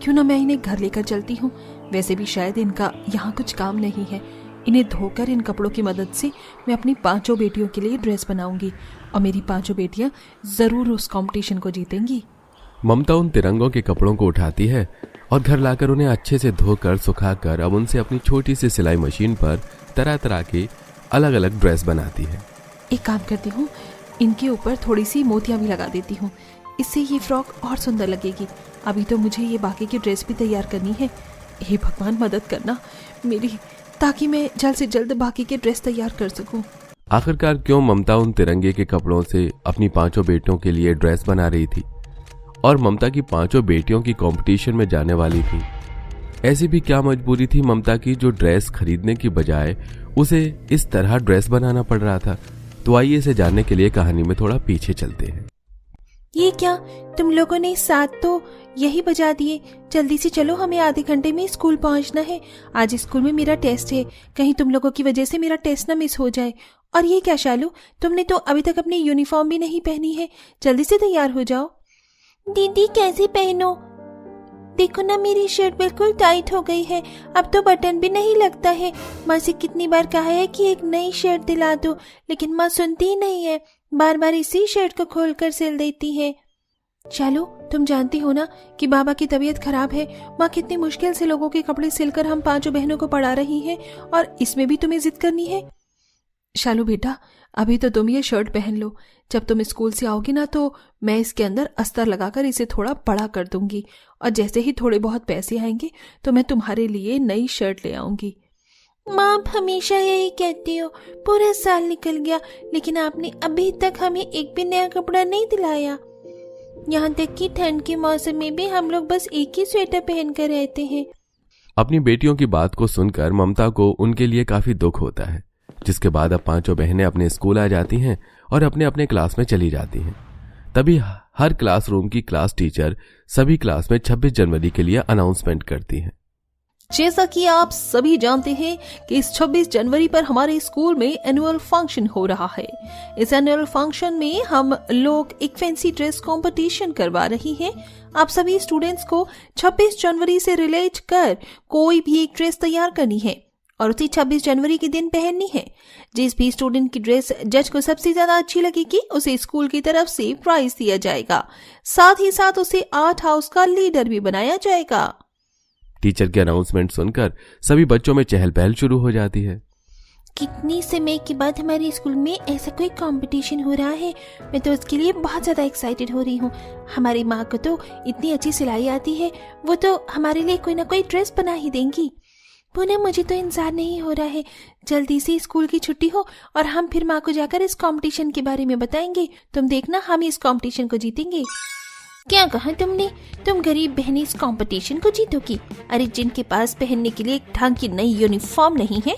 क्यों ना मैं इन्हें घर लेकर चलती हूँ। वैसे भी शायद इनका यहाँ कुछ काम नहीं है। इन्हें धोकर इन कपड़ों की मदद से मैं अपनी 5 बेटियों के लिए ड्रेस बनाऊंगी और मेरी 5 बेटियां जरूर उस कंपटीशन को जीतेंगी। ममता उन तिरंगों के कपड़ों को उठाती है और घर लाकर उन्हें अच्छे से धोकर सुखाकर अब उनसे अपनी छोटी सी सिलाई मशीन पर तरह तरह के अलग अलग ड्रेस बनाती है। एक काम करती हूँ, इनके ऊपर थोड़ी सी मोतियां भी लगा देती हूँ, इससे ये फ्रॉक और सुंदर लगेगी। अभी तो मुझे ये बाकी की ड्रेस भी तैयार करनी है। हे भगवान मदद करना मेरी, ताकि मैं जल्द से जल्द बाकी के ड्रेस तैयार कर सकूं। आखिरकार क्यों ममता उन तिरंगे के कपड़ों से अपनी 5 बेटियों के लिए ड्रेस बना रही थी और ममता की 5 बेटियों की कंपटीशन में जाने वाली थी। ऐसी भी क्या मजबूरी थी ममता की जो ड्रेस खरीदने की बजाय उसे इस तरह ड्रेस बनाना पड़ रहा था। तो आइए इसे जानने के लिए कहानी में थोड़ा पीछे चलते हैं। ये क्या, तुम लोगों ने 7 तो यही बजा दिए। जल्दी से चलो, हमें आधे घंटे में स्कूल पहुंचना है। आज स्कूल में मेरा टेस्ट है, कहीं तुम लोगों की वजह से मेरा टेस्ट ना मिस हो जाए। और ये क्या शालू, तुमने तो अभी तक अपनी यूनिफॉर्म भी नहीं पहनी है। जल्दी से तैयार हो जाओ। दीदी कैसे पहनो, देखो ना मेरी शर्ट बिल्कुल टाइट हो गई है, अब तो बटन भी नहीं लगता है। माँ से कितनी बार कहा है कि एक नई शर्ट दिला दो, लेकिन माँ सुनती ही नहीं है, बार बार इसी शर्ट को खोलकर सिल देती है। चलो, तुम जानती हो ना कि बाबा की तबीयत खराब है। माँ कितनी मुश्किल से लोगों के कपड़े सिलकर हम 5 बहनों को पढ़ा रही है और इसमें भी तुम्हें जिद करनी है। शालू बेटा, अभी तो तुम ये शर्ट पहन लो। जब तुम स्कूल से आओगी ना तो मैं इसके अंदर अस्तर लगाकर इसे थोड़ा बड़ा कर दूंगी और जैसे ही थोड़े बहुत पैसे आएंगे तो मैं तुम्हारे लिए नई शर्ट ले आऊंगी। माँ, आप हमेशा यही कहती हो। पूरा साल निकल गया लेकिन आपने अभी तक हमें एक भी नया कपड़ा नहीं दिलाया। यहाँ तक कि ठंड के मौसम में भी हम लोग बस एक ही स्वेटर पहन कर रहते हैं। अपनी बेटियों की बात को सुनकर ममता को उनके लिए काफी दुख होता है, जिसके बाद अब 5 बहनें अपने स्कूल आ जाती हैं और अपने अपने क्लास में चली जाती हैं। तभी हर क्लासरूम की क्लास टीचर सभी क्लास में 26 जनवरी के लिए अनाउंसमेंट करती हैं। जैसा कि आप सभी जानते हैं कि इस 26 जनवरी पर हमारे स्कूल में एनुअल फंक्शन हो रहा है। इस एनुअल फंक्शन में हम लोग एक फैंसी ड्रेस कंपटीशन करवा रही हैं। आप सभी स्टूडेंट्स को 26 जनवरी से रिलेट कर कोई भी एक ड्रेस तैयार करनी है और उसी 26 जनवरी के दिन पहननी है। जिस भी स्टूडेंट की ड्रेस जज को सबसे ज्यादा अच्छी लगेगी उसे स्कूल की तरफ से प्राइज दिया जाएगा। साथ ही साथ उसे आर्ट हाउस का लीडर भी बनाया जाएगा। टीचर के अनाउंसमेंट सुनकर सभी बच्चों में चहल पहल शुरू हो जाती है। कितनी समय के बाद हमारे स्कूल में ऐसा कोई कंपटीशन हो रहा है, मैं तो उसके लिए बहुत ज्यादा एक्साइटेड हो रही हूँ। हमारी माँ को तो इतनी अच्छी सिलाई आती है, वो तो हमारे लिए कोई ना कोई ड्रेस बना ही देंगी। पूनम, मुझे तो इंतजार नहीं हो रहा है, जल्दी से स्कूल की छुट्टी हो और हम फिर माँ को जाकर इस कंपटीशन के बारे में बताएंगे। तुम देखना, हम इस कंपटीशन को जीतेंगे। क्या कहा तुमने? तुम गरीब बहनें इस कंपटीशन को जीतोगी? अरे, जिनके पास पहनने के लिए एक ढंग की नई यूनिफॉर्म नहीं है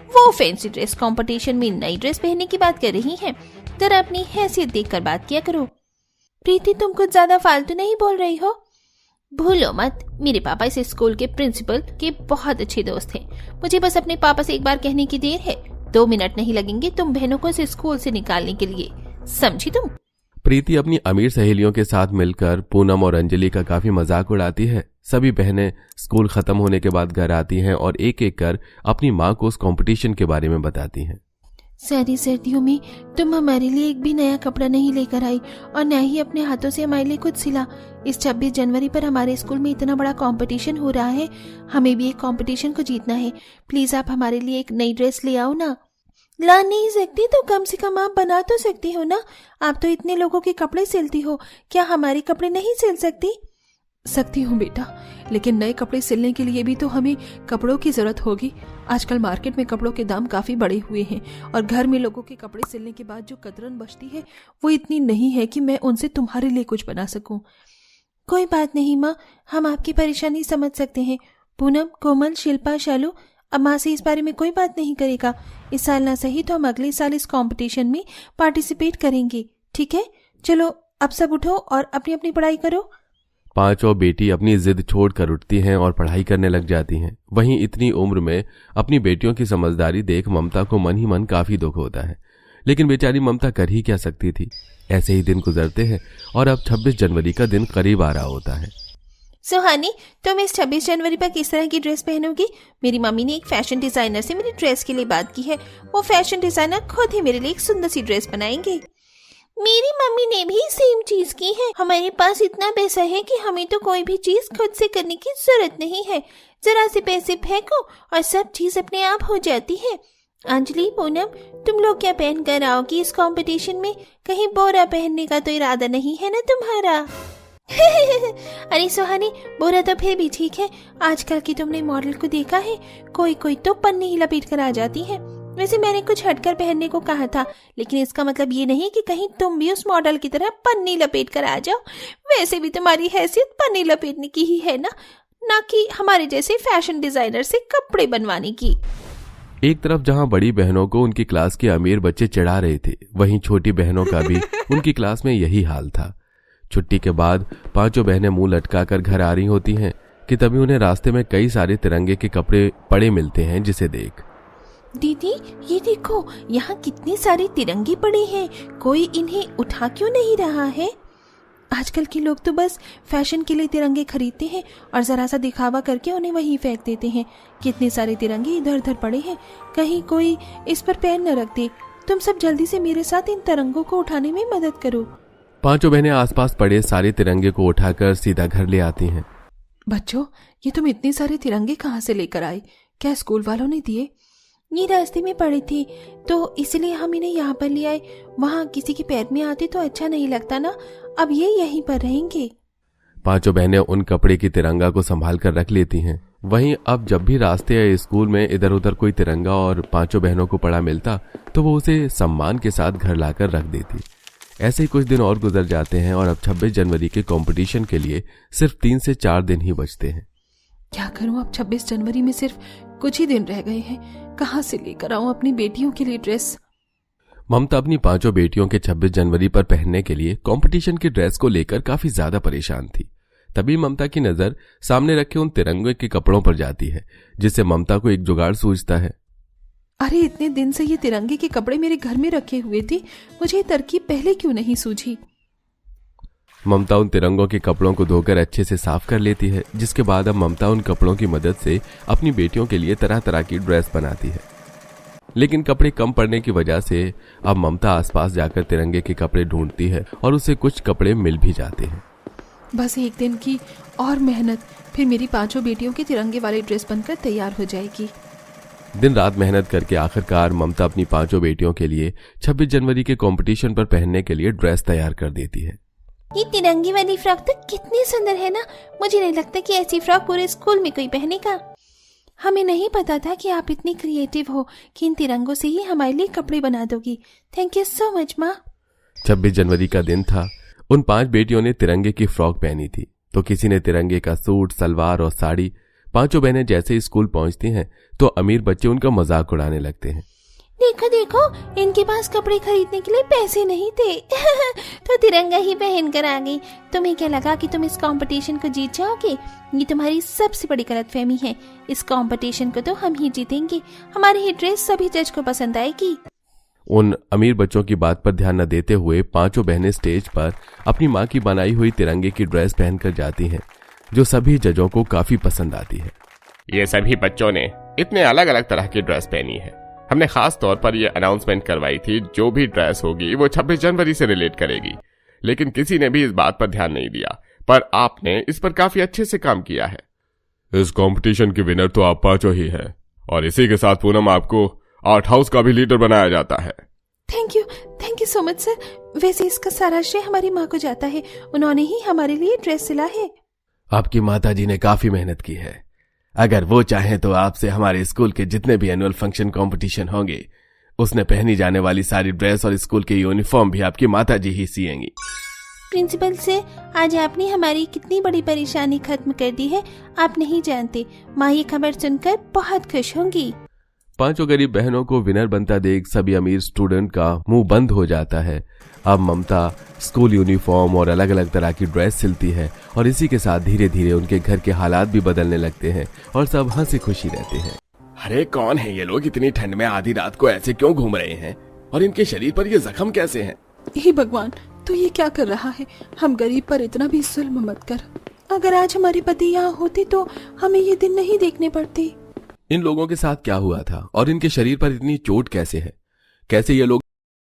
वो फैंसी ड्रेस कंपटीशन में नई ड्रेस पहनने की बात कर रही हैं। जरा अपनी हैसियत देखकर बात किया करो। प्रीति, तुम कुछ ज्यादा फालतू नहीं बोल रही हो? भूलो मत, मेरे पापा इस स्कूल के प्रिंसिपल के बहुत अच्छे दोस्त हैं। मुझे बस अपने पापा से एक बार कहने की देर है। 2 मिनट नहीं लगेंगे तुम बहनों को इस स्कूल से निकालने के लिए, समझी तुम? प्रीति अपनी अमीर सहेलियों के साथ मिलकर पूनम और अंजलि का काफी मजाक उड़ाती है। सभी बहनें स्कूल खत्म होने के बाद घर आती हैं और एक एक कर अपनी माँ को उस कंपटीशन के बारे में बताती हैं। सारी सर्दियों में तुम हमारे लिए एक भी नया कपड़ा नहीं लेकर आई और न ही अपने हाथों से हमारे लिए कुछ सिला। इस 26 जनवरी पर हमारे स्कूल में इतना बड़ा कंपटीशन हो रहा है, हमें भी एक कंपटीशन को जीतना है। प्लीज आप हमारे लिए एक नई ड्रेस ले आओ ना। ला नहीं सकती तो कम से कम आप बना तो सकती हो ना। आप तो इतने लोगों के कपड़े सिलती हो, क्या हमारे कपड़े नहीं सिल सकती हूँ बेटा, लेकिन नए कपड़े सिलने के लिए भी तो हमें कपड़ों की जरूरत होगी। आजकल मार्केट में कपड़ों के दाम काफी बढ़े हुए हैं और घर में लोगों के कपड़े सिलने के बाद जो कतरन बचती है वो इतनी नहीं है कि मैं उनसे तुम्हारे लिए कुछ बना सकूं। कोई बात नहीं माँ, हम आपकी परेशानी समझ सकते हैं। पूनम, कोमल, शिल्पा, शालू, अब माँ से इस बारे में कोई बात नहीं करेगा। इस साल ना सही तो हम अगले साल इस कंपटीशन में पार्टिसिपेट करेंगे, ठीक है? चलो अब सब उठो और अपनी अपनी पढ़ाई करो। 5 बेटी अपनी जिद छोड़कर उठती हैं और पढ़ाई करने लग जाती हैं। वहीं इतनी उम्र में अपनी बेटियों की समझदारी देख ममता को मन ही मन काफी दुख होता है, लेकिन बेचारी ममता कर ही क्या सकती थी। ऐसे ही दिन गुजरते हैं और अब 26 जनवरी का दिन करीब आ रहा होता है। सुहानी, तुम इस 26 जनवरी पर किस तरह की ड्रेस पहनोगी? मेरी मम्मी ने एक फैशन डिजाइनर से मेरी ड्रेस के लिए बात की है। वो फैशन डिजाइनर खुद ही मेरे लिए एक सुंदर सी ड्रेस बनाएंगे। मेरी मम्मी ने भी सेम चीज की है। हमारे पास इतना पैसा है कि हमें तो कोई भी चीज खुद से करने की जरूरत नहीं है। जरा से पैसे फेंको और सब चीज अपने आप हो जाती है। अंजलि, पूनम, तुम लोग क्या पहन कर आओगी इस कंपटीशन में? कहीं बोरा पहनने का तो इरादा नहीं है ना तुम्हारा? अरे सुहानी, बोरा तो फिर भी ठीक है। आजकल की तुमने मॉडल को देखा है? कोई कोई तो पन्नी ही लपेट कर आ जाती है। वैसे मैंने कुछ हटकर पहनने को कहा था, लेकिन इसका मतलब ये नहीं कि कहीं तुम भी उस मॉडल की तरह पन्नी लपेट कर आ जाओ। वैसे भी तुम्हारी हैसियत पन्नी लपेटने की ही है ना कि हमारे जैसे फैशन डिजाइनर से कपड़े बनवाने की। एक तरफ जहां बड़ी बहनों को उनकी क्लास के अमीर बच्चे चिढ़ा रहे थे, वहीं छोटी बहनों का भी उनकी क्लास में यही हाल था। छुट्टी के बाद पांचों बहनें मुंह लटकाकर घर आ रही होती हैं कि तभी उन्हें रास्ते में कई सारे तिरंगे के कपड़े पड़े मिलते हैं, जिसे देख दीदी, ये देखो यहाँ कितने सारे तिरंगे पड़े हैं। कोई इन्हें उठा क्यों नहीं रहा है? आजकल के लोग तो बस फैशन के लिए तिरंगे खरीदते हैं और जरा सा दिखावा करके उन्हें वहीं फेंक देते हैं। कितने सारे तिरंगे इधर उधर पड़े हैं, कहीं कोई इस पर पैर न रख दे। तुम सब जल्दी से मेरे साथ इन तिरंगों को उठाने में मदद करो। पांचों बहनें आसपास पड़े सारे तिरंगे को उठाकर सीधा घर ले आती हैं। बच्चों, ये तुम इतने सारे तिरंगे कहाँ से लेकर आए? क्या स्कूल वालों ने दिए? ये रास्ते में पड़े थे तो इसलिए हम इन्हें यहाँ पर ले आए। वहाँ किसी के पैर में आते तो अच्छा नहीं लगता ना। अब ये यहीं पर रहेंगे। पांचों बहनें उन कपड़े की तिरंगा को संभाल कर रख लेती हैं। वहीं अब जब भी रास्ते या स्कूल में इधर उधर कोई तिरंगा और पांचों बहनों को पड़ा मिलता तो वो उसे सम्मान के साथ घर लाकर रख देती। ऐसे ही कुछ दिन और गुजर जाते हैं और अब 26 जनवरी के कंपटीशन के लिए सिर्फ 3 से 4 दिन ही बचते हैं। क्या करूं, अब 26 जनवरी में सिर्फ कुछ ही दिन रह गए हैं। कहां से लेकर आऊं अपनी बेटियों के लिए ड्रेस? ममता अपनी पांचों बेटियों के 26 जनवरी पर पहनने के लिए कंपटीशन की ड्रेस को लेकर काफी ज्यादा परेशान थी। तभी ममता की नजर सामने रखे उन तिरंगे के कपड़ों पर जाती है, जिससे ममता को एक जुगाड़ सूझता है। अरे, इतने दिन से ये तिरंगे के कपड़े मेरे घर में रखे हुए थे, मुझे ये तरकीब पहले क्यों नहीं सूझी? ममता उन तिरंगों के कपड़ों को धोकर अच्छे से साफ कर लेती है, जिसके बाद अब ममता उन कपड़ों की मदद से अपनी बेटियों के लिए तरह तरह की ड्रेस बनाती है। लेकिन कपड़े कम पड़ने की वजह से अब ममता आसपास जाकर तिरंगे के कपड़े ढूंढती है और उसे कुछ कपड़े मिल भी जाते हैं। बस एक दिन की और मेहनत, फिर मेरी पांचों बेटियों की तिरंगे वाली ड्रेस बनकर तैयार हो जाएगी। दिन रात मेहनत करके आखिरकार ममता अपनी पांचों बेटियों के लिए 26 जनवरी के कंपटीशन पर पहनने के लिए ड्रेस तैयार कर देती है। ये तिरंगे वाली फ्रॉक तो कितनी सुंदर है ना। मुझे नहीं लगता कि ऐसी फ्रॉक पूरे स्कूल में कोई पहनेगा। हमें नहीं पता था कि आप इतनी क्रिएटिव हो कि इन तिरंगों से ही हमारे लिए कपड़े बना दोगी। थैंक यू सो मच माँ। 26 जनवरी का दिन था। उन 5 बेटियों ने तिरंगे की फ्रॉक पहनी थी, तो किसी ने तिरंगे का सूट, सलवार और साड़ी। पांचों बहनें जैसे स्कूल पहुंचती हैं तो अमीर बच्चे उनका मजाक उड़ाने लगते हैं। देखो देखो, इनके पास कपड़े खरीदने के लिए पैसे नहीं थे तो तिरंगा ही पहन कर आ गई। तुम्हें क्या लगा कि तुम इस कंपटीशन को जीत जाओगे? ये तुम्हारी सबसे बड़ी गलतफहमी है। इस कंपटीशन को तो हम ही जीतेंगे। हमारी ही ड्रेस सभी जज को पसंद आएगी। उन अमीर बच्चों की बात पर ध्यान न देते हुए पांचों बहनें स्टेज पर अपनी माँ की बनाई हुई तिरंगे की ड्रेस पहनकर जाती हैं, जो सभी जजों को काफी पसंद आती है। ये सभी बच्चों ने इतने अलग अलग तरह की ड्रेस पहनी है। हमने खास तौर पर यह अनाउंसमेंट करवाई थी, जो भी ड्रेस होगी वो 26 जनवरी से रिलेट करेगी, लेकिन किसी ने भी इस बात पर ध्यान नहीं दिया। पर आपने इस पर काफी अच्छे से काम किया है। इस कंपटीशन की विनर तो आप पांचों ही हैं, और इसी के साथ पूनम आपको आर्ट हाउस का भी लीडर बनाया जाता है। Thank you so much sir. वैसे इसका सारा श्रेय हमारी माँ को जाता है। उन्होंने ही हमारे लिए ड्रेस सिला है। आपकी माताजी ने काफी मेहनत की है। अगर वो चाहें तो आपसे हमारे स्कूल के जितने भी एनुअल फंक्शन कंपटीशन होंगे, उसने पहनी जाने वाली सारी ड्रेस और स्कूल के यूनिफॉर्म भी आपकी माताजी ही सिएंगी। प्रिंसिपल से आज आपने हमारी कितनी बड़ी परेशानी खत्म कर दी है, आप नहीं जानते। माँ ये खबर सुनकर बहुत खुश होंगी। पांचों गरीब बहनों को विनर बनता देख सभी अमीर स्टूडेंट का मुंह बंद हो जाता है। अब ममता स्कूल यूनिफॉर्म और अलग अलग तरह की ड्रेस सिलती है और इसी के साथ धीरे धीरे उनके घर के हालात भी बदलने लगते हैं और सब हंसी खुशी रहते हैं। अरे कौन है ये लोग? इतनी ठंड में आधी रात को ऐसे क्यों घूम रहे हैं, और इनके शरीर पर ये जख्म कैसे हैं? हे भगवान, तो ये क्या कर रहा है? हम गरीब पर इतना भी जुल्म मत कर। अगर आज हमारे पति यहाँ होते तो हमें ये दिन नहीं देखने पड़ते। इन लोगों के साथ क्या हुआ था और इनके शरीर पर इतनी चोट कैसे है? कैसे ये लोग